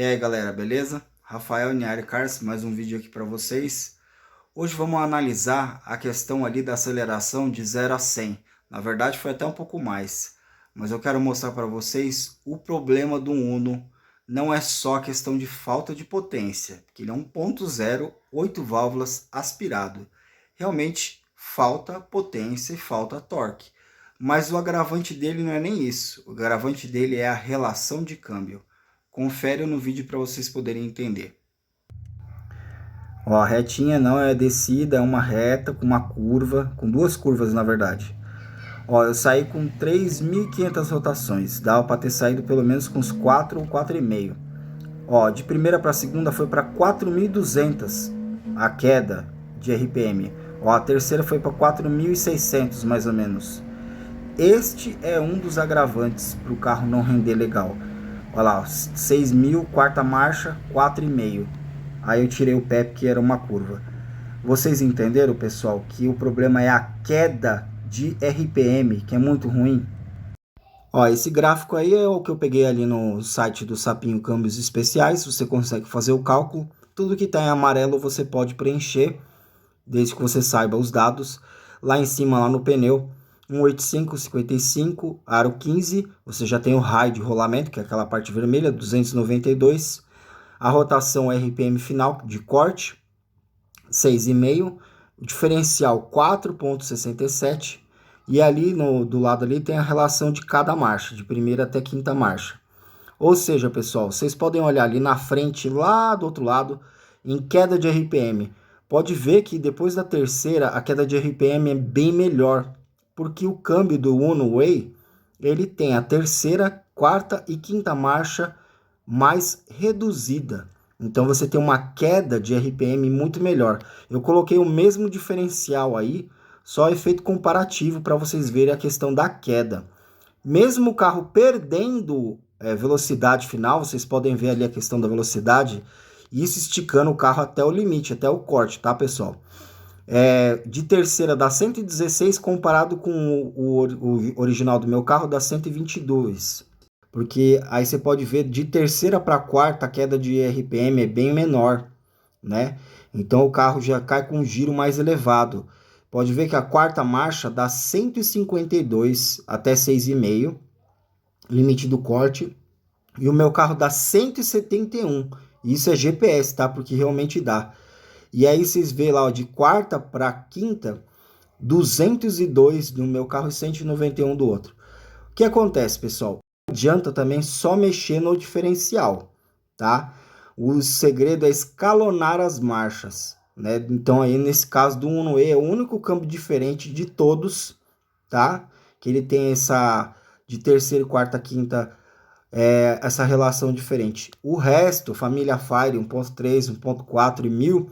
aí galera, beleza? Rafael Niari Cars, mais um vídeo aqui para vocês. Hoje vamos analisar a questão ali da aceleração de 0 a 100. Na verdade foi até um pouco mais, mas eu quero mostrar para vocês o problema do Uno. Não é só a questão de falta de potência, que ele é 1.0, 8 válvulas aspirado. Realmente falta potência e falta torque. Mas o agravante dele não é nem isso, o agravante dele é a relação de câmbio. Confere no vídeo para vocês poderem entender. Ó, a retinha não é descida, é uma reta com uma curva, com duas curvas na verdade. Ó, eu saí com 3.500 rotações, dava para ter saído pelo menos com uns 4 ou 4,5. Ó, de primeira para segunda foi para 4.200 a queda de RPM. Ó, a terceira foi para 4.600 mais ou menos. Este é um dos agravantes para o carro não render legal. Olha lá, 6.000, quarta marcha, 4,5. Aí eu tirei o pé porque era uma curva. Vocês entenderam, pessoal, que o problema é a queda de RPM, que é muito ruim? Ó, esse gráfico aí é o que eu peguei ali no site do Sapinho Câmbios Especiais. Você consegue fazer o cálculo. Tudo que está em amarelo você pode preencher, desde que você saiba os dados. Lá em cima, lá no pneu, 185/55, aro 15, você já tem o raio de rolamento, que é aquela parte vermelha, 292. A rotação RPM final de corte, 6,5. O diferencial 4,67. E ali do lado ali tem a relação de cada marcha, de primeira até quinta marcha. Ou seja, pessoal, vocês podem olhar ali na frente, lá do outro lado, em queda de RPM. Pode ver que depois da terceira, a queda de RPM é bem melhor, porque o câmbio do Uno Way, ele tem a terceira, quarta e quinta marcha mais reduzida. Então você tem uma queda de RPM muito melhor. Eu coloquei o mesmo diferencial aí, só efeito comparativo para vocês verem a questão da queda. Mesmo o carro perdendo velocidade final, vocês podem ver ali a questão da velocidade, isso esticando o carro até o limite, até o corte, tá, pessoal? De terceira dá 116 comparado com o original do meu carro dá 122. Porque aí você pode ver de terceira para quarta a queda de RPM é bem menor, né? Então o carro já cai com um giro mais elevado. Pode ver que a quarta marcha dá 152 até 6,5, limite do corte. E o meu carro dá 171. Isso é GPS, tá? Porque realmente dá. E aí vocês vê lá, ó, de quarta para quinta, 202 no meu carro e 191 do outro. O que acontece, pessoal? Não adianta também só mexer no diferencial, tá? O segredo é escalonar as marchas, né? Então aí nesse caso do Uno E é o único câmbio diferente de todos, tá? Que ele tem essa de terceira, quarta, quinta, essa relação diferente. O resto, família Fire 1.3, 1.4 e 1000,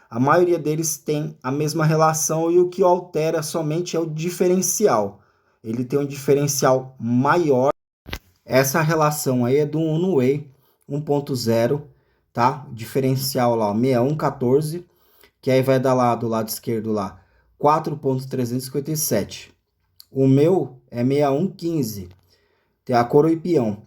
a maioria deles tem a mesma relação e o que altera somente é o diferencial. Ele tem um diferencial maior. Essa relação aí é do Uno Way 1.0, tá? Diferencial lá, 6114, que aí vai dar lá do lado esquerdo lá 4.357. O meu é 6115. Tem a coroa e peão.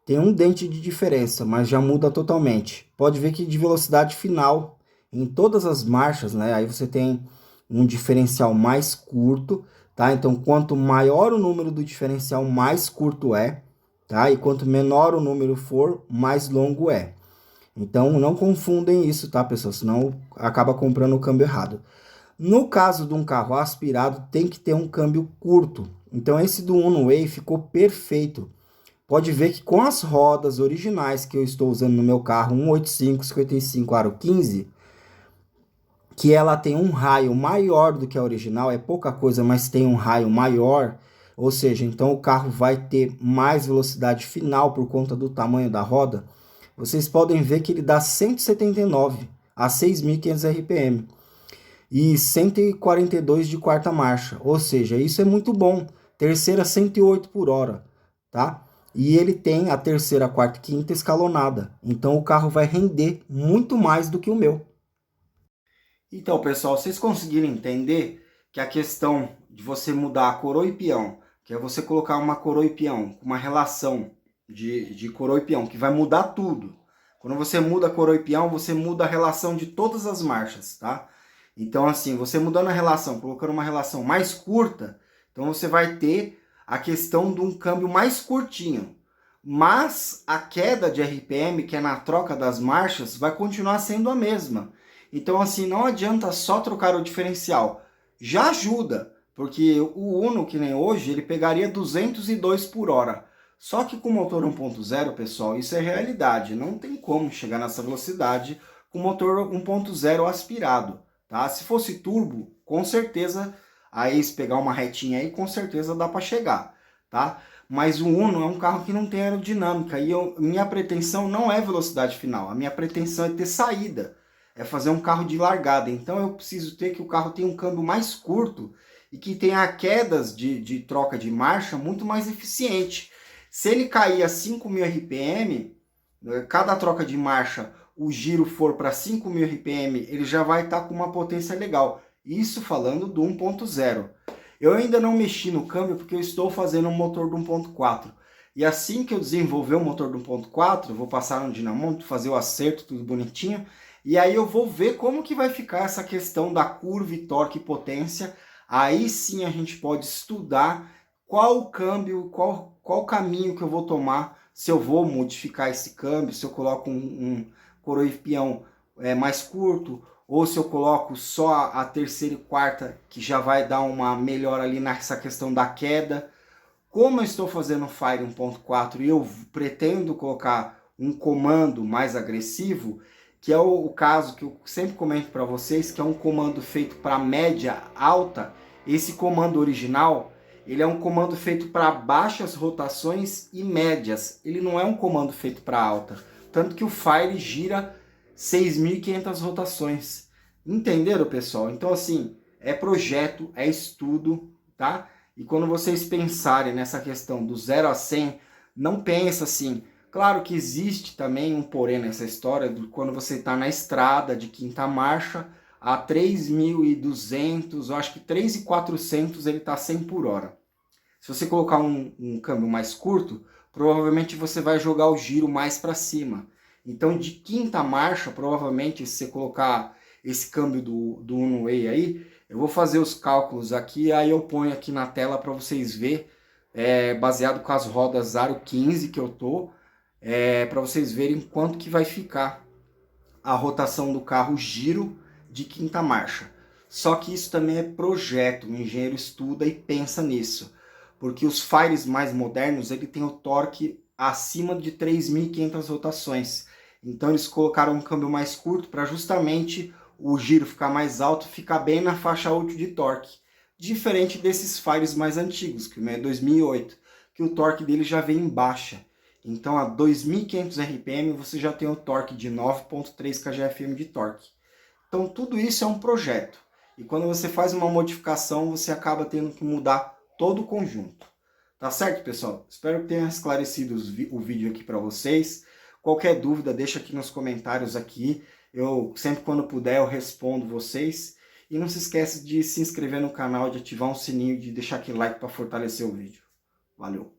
Tem um dente de diferença, mas já muda totalmente. Pode ver que de velocidade final em todas as marchas, né? Aí você tem um diferencial mais curto, tá? Então, quanto maior o número do diferencial, mais curto é, tá? E quanto menor o número for, mais longo é. Então, não confundem isso, tá, pessoal? Senão acaba comprando o câmbio errado. No caso de um carro aspirado, tem que ter um câmbio curto. Então, esse do Uno Way ficou perfeito. Pode ver que com as rodas originais que eu estou usando no meu carro, 185/55 aro 15, que ela tem um raio maior do que a original, é pouca coisa, mas tem um raio maior, ou seja, então o carro vai ter mais velocidade final por conta do tamanho da roda. Vocês podem ver que ele dá 179 a 6.500 RPM e 142 de quarta marcha, ou seja, isso é muito bom. Terceira 108 por hora, tá? E ele tem a terceira, quarta e quinta escalonada. Então o carro vai render muito mais do que o meu. Então, pessoal, vocês conseguiram entender que a questão de você mudar a coroa e peão, que é você colocar uma coroa e peão com uma relação de coroa e peão, que vai mudar tudo. Quando você muda coroa e peão, você muda a relação de todas as marchas, tá? Então, assim, você mudando a relação, colocando uma relação mais curta, então você vai ter a questão de um câmbio mais curtinho. Mas a queda de RPM, que é na troca das marchas, vai continuar sendo a mesma. Então, assim, não adianta só trocar o diferencial. Já ajuda, porque o Uno, que nem hoje, ele pegaria 202 por hora. Só que com motor 1.0, pessoal, isso é realidade. Não tem como chegar nessa velocidade com motor 1.0 aspirado, tá? Se fosse turbo, com certeza, aí se pegar uma retinha aí, com certeza dá para chegar, tá? Mas o Uno é um carro que não tem aerodinâmica e minha pretensão não é velocidade final, a minha pretensão é ter saída, é fazer um carro de largada. Então eu preciso ter que o carro tenha um câmbio mais curto e que tenha quedas de troca de marcha muito mais eficiente. Se ele cair a 5.000 RPM, cada troca de marcha o giro for para 5.000 RPM, ele já vai estar com uma potência legal. Isso falando do 1.0. Eu ainda não mexi no câmbio porque eu estou fazendo um motor do 1.4. E assim que eu desenvolver o motor do 1.4, eu vou passar no dinamômetro, fazer o acerto, tudo bonitinho. E aí eu vou ver como que vai ficar essa questão da curva, torque e potência. Aí sim a gente pode estudar qual o câmbio, qual caminho que eu vou tomar, se eu vou modificar esse câmbio, se eu coloco um coroa e peão mais curto, ou se eu coloco só a terceira e quarta, que já vai dar uma melhora ali nessa questão da queda. Como eu estou fazendo Fire 1.4 e eu pretendo colocar um comando mais agressivo, que é o caso que eu sempre comento para vocês, que é um comando feito para média alta. Esse comando original, ele é um comando feito para baixas rotações e médias. Ele não é um comando feito para alta. Tanto que o Fire gira 6.500 rotações. Entenderam, pessoal? Então, assim, é projeto, é estudo, tá? E quando vocês pensarem nessa questão do 0 a 100, não pensa assim. Claro que existe também um porém nessa história, quando você está na estrada de quinta marcha, a 3.200, eu acho que 3.400 ele está 100 por hora. Se você colocar um câmbio mais curto, provavelmente você vai jogar o giro mais para cima. Então, de quinta marcha, provavelmente, se você colocar esse câmbio do Uno Way aí, eu vou fazer os cálculos aqui, aí eu ponho aqui na tela para vocês verem, baseado com as rodas aro 15 que eu tô, para vocês verem quanto que vai ficar a rotação do carro, o giro de quinta marcha. Só que isso também é projeto, o engenheiro estuda e pensa nisso. Porque os Fires mais modernos, ele tem o torque acima de 3.500 rotações. Então eles colocaram um câmbio mais curto para justamente o giro ficar mais alto, ficar bem na faixa útil de torque. Diferente desses Fires mais antigos, que é 2008, que o torque dele já vem em baixa. Então a 2.500 RPM você já tem o torque de 9.3 kgfm de torque. Então tudo isso é um projeto. E quando você faz uma modificação, você acaba tendo que mudar todo o conjunto. Tá certo, pessoal? Espero que tenha esclarecido o vídeo aqui para vocês. Qualquer dúvida, deixa aqui nos comentários aqui. Eu sempre quando puder eu respondo vocês. E não se esqueça de se inscrever no canal, de ativar um sininho, de deixar aquele like para fortalecer o vídeo. Valeu!